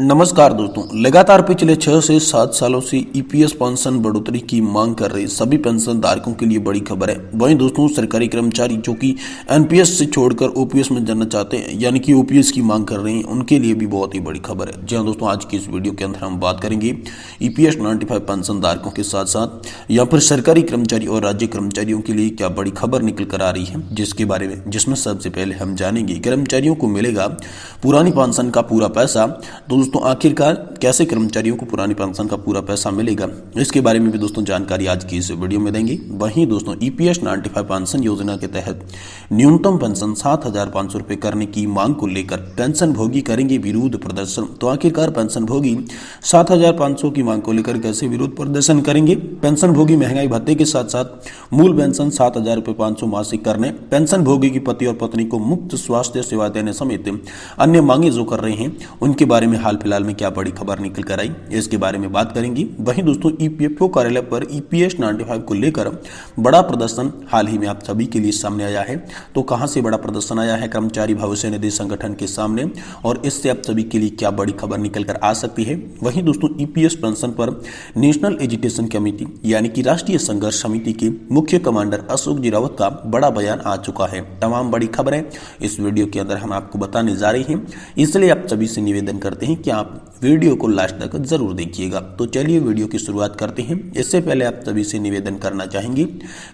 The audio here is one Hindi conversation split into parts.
नमस्कार दोस्तों, लगातार पिछले 6 से 7 सालों से ईपीएस पेंशन बढ़ोतरी की मांग कर रहे सभी पेंशन धारकों के लिए बड़ी खबर है। वहीं दोस्तों, सरकारी कर्मचारी जो कि एनपीएस से छोड़कर ओपीएस में जाना चाहते हैं, यानी कि ओपीएस की मांग कर रहे हैं, उनके लिए भी बहुत ही बड़ी खबर है। जी हाँ दोस्तों, आज की इस वीडियो के अंदर हम बात करेंगे ईपीएस 95 पेंशन धारकों के साथ साथ यहाँ पर सरकारी कर्मचारी और राज्य कर्मचारियों के लिए क्या बड़ी खबर निकल कर आ रही है, जिसके बारे में जिसमें सबसे पहले हम जानेंगे कर्मचारियों को मिलेगा पुरानी पेंशन का पूरा पैसा। दोस्तों, आखिरकार कैसे कर्मचारियों को पुरानी पेंशन का पूरा पैसा मिलेगा, इसके बारे में भी दोस्तों जानकारी आज की इस वीडियो में देंगे। वहीं दोस्तों, ईपीएस 95 पेंशन योजना के तहत न्यूनतम पेंशन 7,500 रुपए करने की मांग को लेकर पेंशन भोगी करेंगे विरोध प्रदर्शन। तो आखिरकार पेंशन भोगी 7,500 की मांग को लेकर कैसे विरोध प्रदर्शन करेंगे? पेंशन भोगी महंगाई भत्ते के साथ साथ मूल पेंशन 7,500 मासिक करने, पेंशन भोगी की पति और पत्नी को मुफ्त स्वास्थ्य सेवा देने समेत अन्य मांगे जो कर रहे हैं, उनके बारे में हाल फिलहाल में क्या बड़ी खबर निकल कर आई, इसके बारे में बात करेंगे। वहीं दोस्तों, ईपीएफओ कार्यालय पर ईपीएस 95 को लेकर बड़ा प्रदर्शन हाल ही में आप सभी के लिए सामने आया है। तो कहां से बड़ा प्रदर्शन आया है? कर्मचारी भविष्य निधि संगठन के सामने, और इससे आप सभी के लिए क्या बड़ी खबर निकल कर आ सकती है? वहीं दोस्तों, ईपीएस पेंशन पर नेशनल एजुटेशन कमेटी यानी कि राष्ट्रीय संघर्ष समिति के मुख्य कमांडर अशोक जी रावत का बड़ा बयान आ चुका है। तमाम बड़ी खबरें इस वीडियो के अंदर हम आपको बताने जा रहे हैं, इसलिए आप सभी से निवेदन करते हैं कि आप वीडियो को लास्ट तक जरूर देखिएगा। तो चलिए वीडियो की शुरुआत करते हैं। इससे पहले आप सभी से निवेदन करना चाहेंगे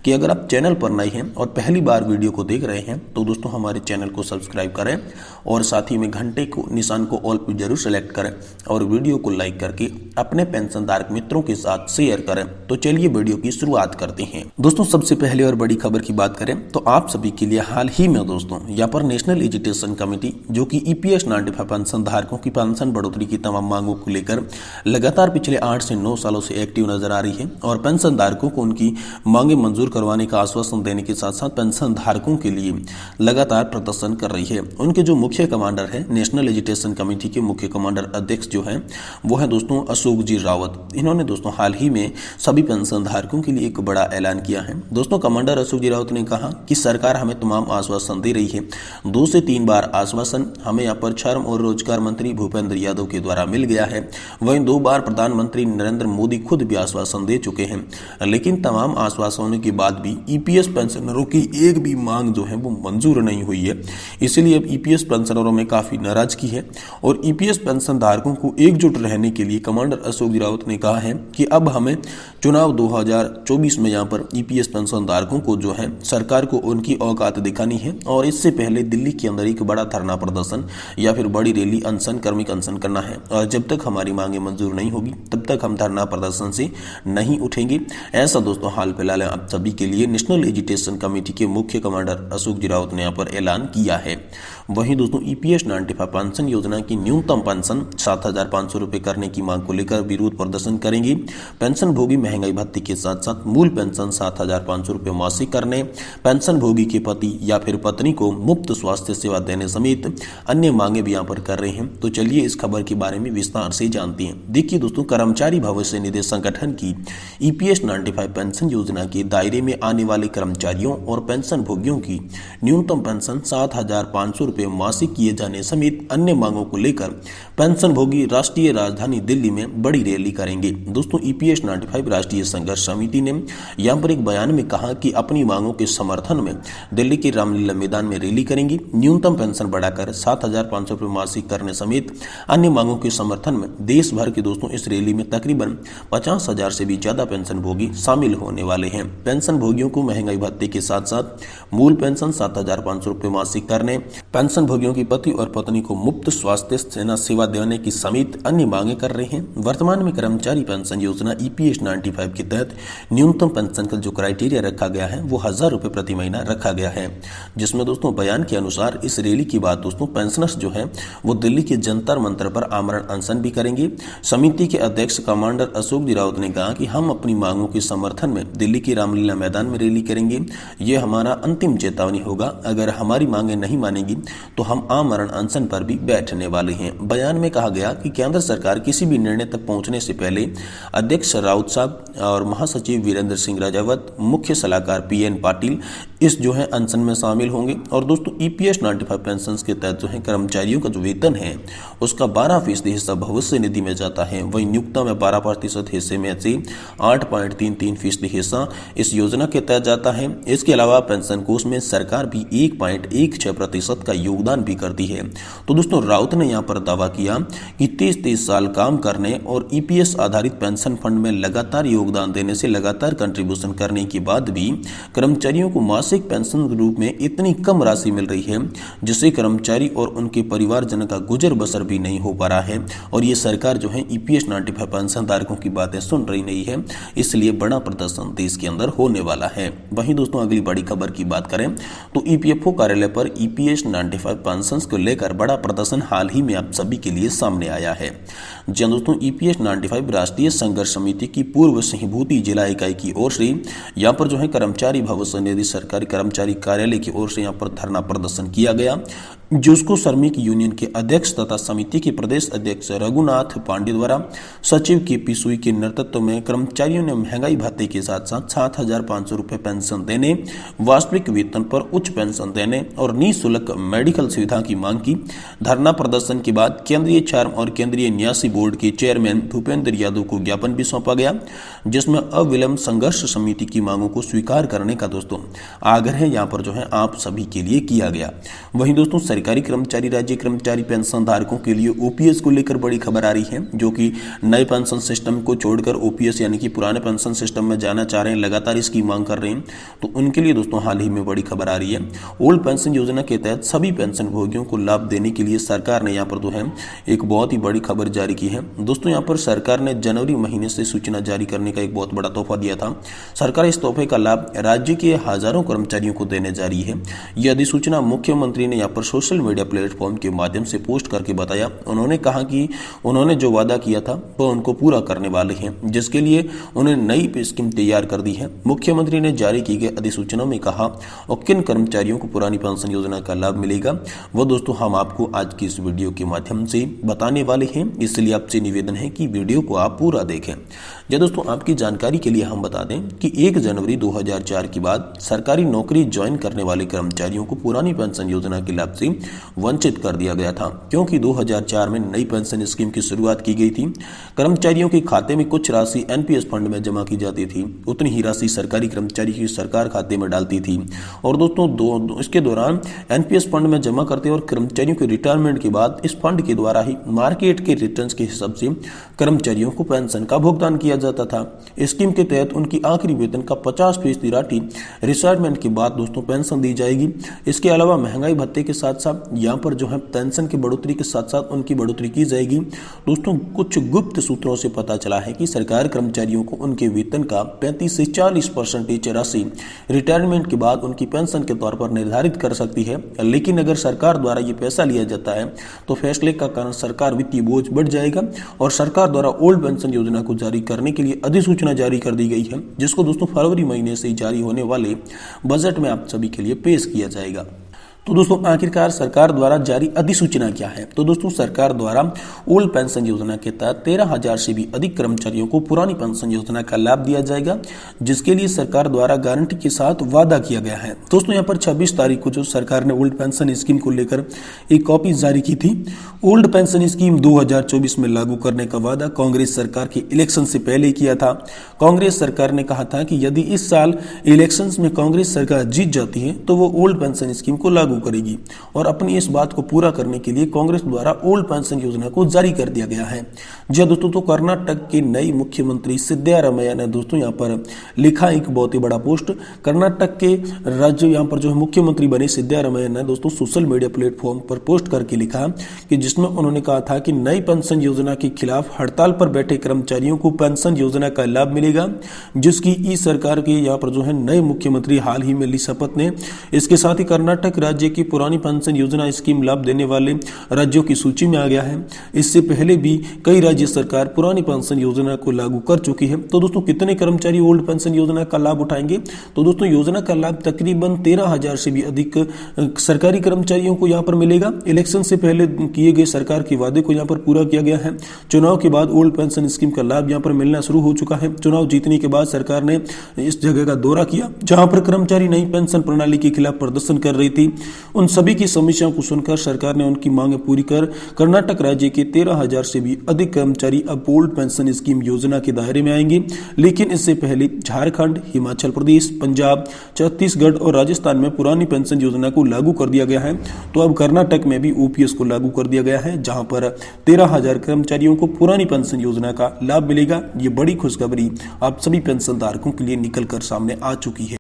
कि अगर आप चैनल पर नए हैं और पहली बार वीडियो को देख रहे हैं, तो दोस्तों हमारे चैनल को सब्सक्राइब करें और साथ ही में घंटे को निशान को ऑल पर जरूर सेलेक्ट करें और वीडियो को लाइक करके अपने पेंशनधारक मित्रों के साथ शेयर करें। तो चलिए वीडियो की शुरुआत करते हैं। दोस्तों, सबसे पहले और बड़ी खबर की बात करें तो आप सभी के लिए हाल ही में दोस्तों यहाँ पर नेशनल एजुटेशन कमेटी जो कि ईपीएस 95 पेंशन धारकों की पेंशन बढ़ोतरी की तमाम मांगों को लेकर लगातार पिछले 8 से 9 सालों से एक्टिव नजर आ रही है और पेंशन धारकों को उनकी मांगे मंजूर करवाने का आश्वासन देने के साथ साथ पेंशन धारकों के लिए लगातार प्रदर्शन कर रही है। उनके जो मुख्य कमांडर है, नेशनल एजुटेशन कमेटी के मुख्य कमांडर अध्यक्ष जो है वो है दोस्तों अशोक जी रावत। इन्होंने दोस्तों हाल ही में सभी पेंशन धारकों के लिए एक बड़ा ऐलान किया है। दोस्तों, कमांडर अशोक जी रावत ने कहा कि सरकार हमें तमाम आश्वासन दे रही है। 2 से 3 बार आश्वासन हमें यहाँ पर श्रम और रोजगार मंत्री भूपेंद्र यादव के द्वारा मिल गया है। वहीं 2 बार प्रधानमंत्री नरेंद्र मोदी खुद भी आश्वासन दे चुके हैं, लेकिन तमाम आश्वासनों के बाद भी ईपीएस पेंशनरों की एक भी मांग जो है वो मंजूर नहीं हुई है। इसलिए अब ईपीएस पेंशनरों में काफी नाराजगी है और ईपीएस पेंशन धारकों को एकजुट रहने के लिए कमांडर अशोक जी रावत ने कहा है कि अब हमें चुनाव 2024 में यहाँ पर ईपीएस पेंशन धारकों को जो है सरकार को उनकी औकात दिखानी है और इससे पहले दिल्ली के अंदर एक बड़ा धरना प्रदर्शन या फिर बड़ी रैली, अनशन, कर्मिक अनशन करना है और जब तक हमारी मांगे मंजूर नहीं होगी तब तक हम धरना प्रदर्शन से नहीं उठेंगे। ऐसा दोस्तों हाल फिलहाल आप सभी के लिए नेशनल एजुटेशन कमेटी के मुख्य कमांडर अशोक जी रावत ने यहाँ पर ऐलान किया है। वहीं दोस्तों, ईपीएस 95 पेंशन योजना की न्यूनतम पेंशन 7,500 रुपए करने की मांग को लेकर विरोध प्रदर्शन करेंगे। पेंशन भोगी महंगाई भत्ते के साथ साथ मूल पेंशन 7,500 रुपए मासिक करने, पेंशन भोगी के पति या फिर पत्नी को मुफ्त स्वास्थ्य सेवा देने समेत अन्य मांगे भी यहाँ पर कर रहे हैं। तो चलिए इस खबर के बारे में विस्तार से जानते हैं। देखिए दोस्तों, कर्मचारी भविष्य निधि संगठन की ईपीएस 95 पेंशन योजना के दायरे में आने वाले कर्मचारियों और पेंशन भोगियों की न्यूनतम पेंशन 7,500 रुपए मासिक किए जाने समेत अन्य मांगों को लेकर पेंशन भोगी राष्ट्रीय राजधानी दिल्ली में बड़ी रैली करेंगे। दोस्तों, ईपीएस 95 राष्ट्रीय संघर्ष समिति ने यहाँ पर एक बयान में कहा कि अपनी मांगों के समर्थन में दिल्ली के रामलीला मैदान में रैली करेंगे। न्यूनतम पेंशन बढ़ाकर 7,500 रुपए मासिक करने समेत अन्य मांगों के समर्थन में देश भर के दोस्तों इस रैली में तकरीबन 50,000 से भी ज्यादा पेंशन भोगी शामिल होने वाले हैं। पेंशन भोगियों को महंगाई भत्ते के साथ साथ मूल पेंशन 7,500 रुपए मासिक करने, पेंशन भोगियों की पति और पत्नी को मुफ्त स्वास्थ्य सेवा देने की समेत अन्य मांगे कर रहे हैं। वर्तमान में कर्मचारी पेंशन योजना ईपीएस 95 के तहत न्यूनतम पेंशन का जो क्राइटेरिया रखा गया है वो 1,000 रुपए प्रति महीना रखा गया है, जिसमें दोस्तों बयान के अनुसार इस रैली के बाद दोस्तों पेंशनर्स जो है वो दिल्ली के जंतर मंतर पर आमरण अनशन भी करेंगे। समिति के अध्यक्ष कमांडर अशोक जी रावत ने कहा कि हम अपनी मांगों के समर्थन में दिल्ली के रामलीला मैदान में रैली करेंगे। ये हमारा अंतिम चेतावनी होगा। अगर हमारी मांगे नहीं मानेगी तो हम आमरण अनशन पर भी बैठने वाले हैं। बयान में कहा गया कि केंद्र सरकार किसी भी निर्णय तक पहुंचने से पहले अध्यक्ष राउत साहब और महासचिव वीरेंद्र सिंह राजावत, मुख्य सलाहकार पीएन पाटिल, इस जो है अनशन में शामिल होंगे। और दोस्तों EPS 95 पेंशन के तहत जो है कर्मचारियों का जो वेतन है उसका 12% हिस्सा भविष्य निधि में जाता है। वहीं नियोक्ता में 12% हिस्से में से 8.33% हिस्सा इस योजना के तहत जाता है। इसके अलावा पेंशन कोष में सरकार भी 1.16% का योगदान भी करती है। तो दोस्तों राउत ने यहाँ पर दावा किया कि 33 साल काम करने और EPS आधारित पेंशन फंड में लगातार योगदान देने से लगातार कंट्रीब्यूशन करने के बाद भी कर्मचारियों को मासिक पेंशन के रूप में इतनी कम राशि मिल रही है जिससे कर्मचारी और उनके परिवारजन का गुजर बसर भी नहीं हो पा रहा है। और ये सरकार जो है EPS 95 पेंशन धारकों की बातें सुन रही नहीं है, इसलिए बड़ा प्रदर्शन देश के अंदर होने वाला है। वहीं दोस्तों अगली बड़ी खबर की बात करें तो EPFO कार्यालय पर EPS 95 पेंशन को लेकर बड़ा प्रदर्शन हाल ही में आप सभी के लिए सामने आया है। जी दोस्तों EPS 95 राष्ट्रीय संघर्ष समिति की पूर्व सिंहभूति जिला इकाई की ओर से यहाँ पर जो है कर्मचारी भविष्य निधि सरकारी कर्मचारी कार्यालय की ओर से यहाँ पर धरना प्रदर्शन किया गया, जिसको श्रमिक यूनियन के अध्यक्ष तथा समिति के प्रदेश अध्यक्ष रघुनाथ पांडे द्वारा सचिव KP सुई के नेतृत्व में कर्मचारियों ने महंगाई भत्ते के साथ साथ 7,500 रुपये पेंशन देने, वास्तविक वेतन पर उच्च पेंशन देने और निःशुल्क मेडिकल सुविधा की मांग की। धरना प्रदर्शन के बाद केंद्रीय श्रम और केंद्रीय न्यासी बोर्ड के चेयरमैन भूपेंद्र यादव को ज्ञापन भी सौंपा गया, जिसमें अविलंब संघर्ष समिति की मांगों को स्वीकार करने का दोस्तों आग्रह यहाँ पर जो है आप सभी के लिए किया गया। वहीं दोस्तों सरकारी कर्मचारी राज्य कर्मचारी पेंशन धारकों के लिए OPS को लेकर बड़ी खबर आ रही है, जो कि नए पेंशन सिस्टम को छोड़कर OPS यानी कि पुराने पेंशन सिस्टम में जाना चाह रहे हैं, लगातार इसकी मांग कर रहे हैं। तो उनके लिए दोस्तों हाल ही में बड़ी खबर आ रही है। ओल्ड पेंशन योजना के तहत सभी पेंशन भोगियों को लाभ देने के लिए सरकार ने यहाँ पर जो है एक बहुत ही बड़ी खबर जारी की है। दोस्तों यहाँ पर सरकार ने जनवरी महीने से सूचना जारी करने का एक बहुत बड़ा तोहफा दिया था। सरकार इस तोहफे का लाभ राज्य के हजारों कर्मचारियों को देने जा रही है। यह अधिसूचना मुख्यमंत्री ने यहाँ पर सोशल मीडिया प्लेटफॉर्म के माध्यम से पोस्ट करके बताया। उन्होंने कहा कि उन्होंने जो वादा किया था वह उनको पूरा करने वाले हैं, जिसके लिए उन्होंने नई स्कीम तैयार कर दी है। मुख्यमंत्री ने जारी की गई अधिसूचना में कहा और किन कर्मचारियों को पुरानी पेंशन योजना का लाभ मिलेगा वो दोस्तों हम आपको आज की इस वीडियो के माध्यम से बताने वाले हैं, इसलिए आपसे निवेदन है कि वीडियो को आप पूरा देखें। जी दोस्तों आपकी जानकारी के लिए हम बता दें कि 1 जनवरी 2004 के बाद सरकारी नौकरी ज्वाइन करने वाले कर्मचारियों को पुरानी पेंशन योजना के लाभ से वंचित कर दिया गया था, क्योंकि 2004 में नई पेंशन स्कीम की शुरुआत की गई थी। कर्मचारियों के खाते में कुछ राशि NPS फंड में जमा की जाती थी, उतनी ही राशि सरकारी कर्मचारी की सरकार खाते में डालती थी। और दोस्तों इसके दौरान NPS फंड में जमा करते और कर्मचारियों के रिटायरमेंट के बाद इस फंड के द्वारा ही मार्केट के रिटर्न्स के हिसाब से कर्मचारियों को पेंशन का भुगतान किया जाता था। स्कीम के तहत उनकी आखिरी वेतन का 50% राशि रिटायरमेंट के बाद दोस्तों पेंशन दी जाएगी। इसके अलावा महंगाई भत्ते के साथ साथ यहाँ पर जो है पेंशन की बढ़ोतरी के साथ साथ उनकी बढ़ोतरी की जाएगी। दोस्तों कुछ गुप्त सूत्रों से पता चला है कि सरकार कर्मचारियों को उनके वेतन का 35 से 40% राशि रिटायरमेंट के बाद उनकी पेंशन के तौर पर निर्धारित कर सकती है, लेकिन अगर सरकार द्वारा ये पैसा लिया जाता है तो फैसले का कारण सरकार वित्तीय बोझ बढ़ जाएगा और सरकार द्वारा ओल्ड पेंशन योजना को जारी करने के लिए अधिसूचना जारी कर दी गई है, जिसको दोस्तों फरवरी महीने से जारी होने वाले बजट में आप सभी के लिए पेश किया जाएगा। तो दोस्तों आखिरकार सरकार द्वारा जारी अधिसूचना क्या है? तो दोस्तों सरकार द्वारा ओल्ड पेंशन योजना के तहत 13,000 से भी अधिक कर्मचारियों को पुरानी पेंशन योजना का लाभ दिया जाएगा, जिसके लिए सरकार द्वारा गारंटी के साथ वादा किया गया है। दोस्तों यहाँ पर 26 तारीख को जो सरकार ने ओल्ड पेंशन स्कीम को लेकर एक कॉपी जारी की थी। ओल्ड पेंशन स्कीम 2024 में लागू करने का वादा कांग्रेस सरकार के इलेक्शन से पहले किया था। कांग्रेस सरकार ने कहा था कि यदि इस साल इलेक्शन में कांग्रेस सरकार जीत जाती है तो वो ओल्ड पेंशन स्कीम को लागू करेगी, और अपनी इस बात को पूरा करने के लिए कांग्रेस द्वारा ओल्ड पेंशन योजना को जारी कर दिया गया है। जी दोस्तों तो कर्नाटक के नए मुख्यमंत्री सिद्धारमैया ने दोस्तों यहाँ पर लिखा एक बहुत ही बड़ा पोस्ट। कर्नाटक के राज्य यहाँ पर जो है मुख्यमंत्री बने सिद्धारमैया ने दोस्तों सोशल मीडिया प्लेटफॉर्म पर पोस्ट करके लिखा कि जिसमें उन्होंने कहा था कि नई पेंशन योजना के खिलाफ हड़ताल पर बैठे कर्मचारियों को पेंशन योजना का लाभ मिलेगा, जिसकी ई सरकार के यहाँ पर जो है नए मुख्यमंत्री हाल ही में ली शपथ ने। इसके साथ ही कर्नाटक राज्य राज्य की पुरानी पेंशन योजना स्कीम लाभ देने वाले राज्यों की सूची में आ गया है। इससे पहले भी कई राज्य सरकार पुरानी पेंशन योजना को लागू कर चुकी है। तो दोस्तों कितने कर्मचारी ओल्ड पेंशन योजना का लाभ उठाएंगे? तो दोस्तों योजना का लाभ तकरीबन 13,000 से भी अधिक सरकारी कर्मचारियों को यहाँ पर मिलेगा। इलेक्शन से पहले किए गए सरकार के वादे को यहाँ पर पूरा किया गया है। चुनाव के बाद ओल्ड पेंशन स्कीम का लाभ यहाँ पर मिलना शुरू हो चुका है। चुनाव जीतने के बाद सरकार ने इस जगह का दौरा किया जहां पर कर्मचारी नई पेंशन प्रणाली के खिलाफ प्रदर्शन कर रही थी। उन सभी की समस्याओं को सुनकर सरकार ने उनकी मांगें पूरी कर कर्नाटक राज्य के 13,000 से भी अधिक कर्मचारी अब ओल्ड पेंशन स्कीम योजना के दायरे में आएंगे। लेकिन इससे पहले झारखंड, हिमाचल प्रदेश, पंजाब, छत्तीसगढ़ और राजस्थान में पुरानी पेंशन योजना को लागू कर दिया गया है। तो अब कर्नाटक में भी ओपीएस को लागू कर दिया गया है, जहां पर 13,000 कर्मचारियों को पुरानी पेंशन योजना का लाभ मिलेगा। ये बड़ी खुशखबरी आप सभी पेंशन धारकों के लिए निकल कर सामने आ चुकी है।